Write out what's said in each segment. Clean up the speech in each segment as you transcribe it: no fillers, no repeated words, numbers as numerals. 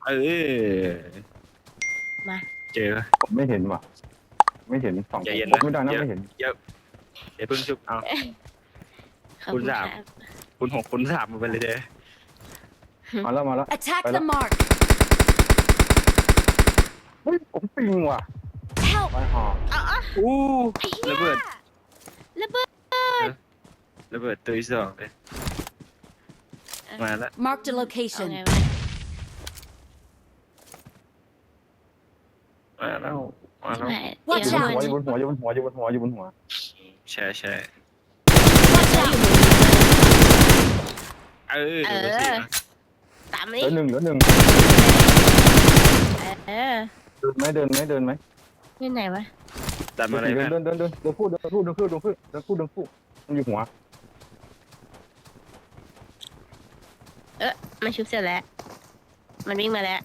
เออมาเจอผมไม่เห็นว่ะไม่เห็นสอง ใจเย็น ผม นะ ไม่ได้นะ เยอะ ไม่เห็น เยอะอย่าเพิ่งชุบเอา ขอบ คุณ คุณ สาม ครับ คุณหกคุณสามมาไปเลยเด้อ มาแล้วมาแล้ว Attack Right the up. mark. เฮ้ยผมปิงว่ะ Help. ไปหอ อู้ ไอ้เหี้ย ระเบิด ระเบิด ระเบิดตัวที่สองเลยมาแล้ว Marked a เอา location. ไงวะ มาแล้วมาแล้ว ไม่ Watch เดี๋ยว out อยู่บนหัวอยู่บนหัวอยู่บนหัวอยู่บนหัว ใช่ใช่ Watch out. เออเดี๋ยวสินะ ตาม เห นี้ ลือหนึ่งเหลือหนึ่ง เออ เดินไหมเดินไหม นี่ไหนวะ ตามมาอะไร เดิ แม่ นพูดมันอยู่หัว มันชุบเสร็จแล้ว มันวิ่งมาแล้ว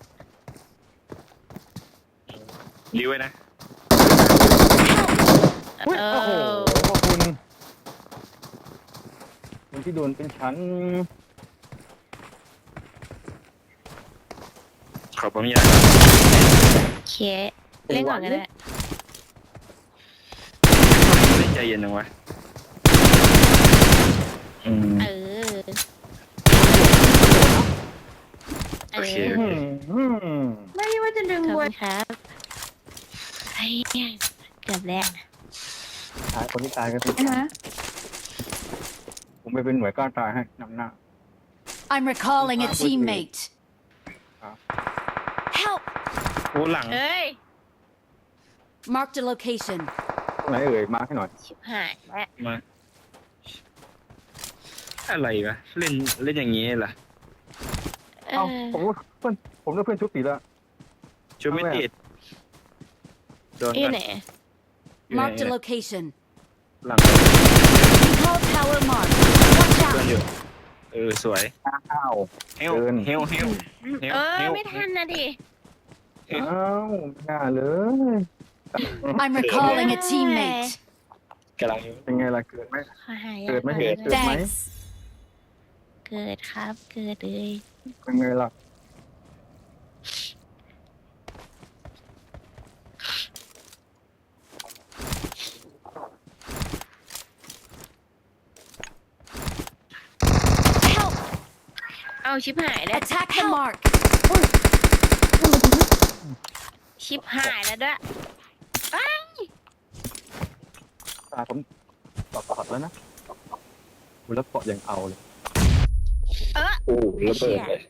รีไว้นะ เฮ้ย เอ โอ้โห อ ขอบคุณคนที่โดนเป็นชั้น ขอบคุณยา เคเล่นก่อนก็ได้ เล่นใจเย็นจังวะอืม เออ โอเค ไม่ว่าจะดึงวัวครับไอ้เนี่ยเกือบแล้ว ตายคนที่ตายก็ติดผมไปเป็นหน่วยกล้าตายให้นำหน้า I'm recalling a teammate. Help. โอ้หลัง เอ้ย Marked a location. ตรงไหนเอ่ยมาร์คให้หน่อย ชิบหายแล้ว มาอะไรวะเล่นเล่นอย่างนี้เหรอ เอ เอ้า อ ผมว่าเพื่อนชุบสีแล้ว ชูไม่ติดโดน อยู่ กัน ไหน Marked a location. หลัง Recall tower marked. Watch เพื่อน out. อยู่สวย อ้าว เฮล เกิน เฮลเฮลเฮล เอ เฮ อ ล ไม่ทันนะดิ อ้าวไม่น่าเลย I'm recalling a teammate. กำลัง เป็นไงล่ะเกิดไหม ขอหายา เกิดไหม ก่อน เกิดไหม Thanks. เกิดครับ เกิดเลย เป็นไงล่ะ Help. เอาชิบหายแล้ว Attack the mark. ชิบหายแล้วด้วยไป ตาผมตอบขัดแล้วนะคุณแล้วเกาะยังเอาเลย เออ โอ้ระเบิดเลย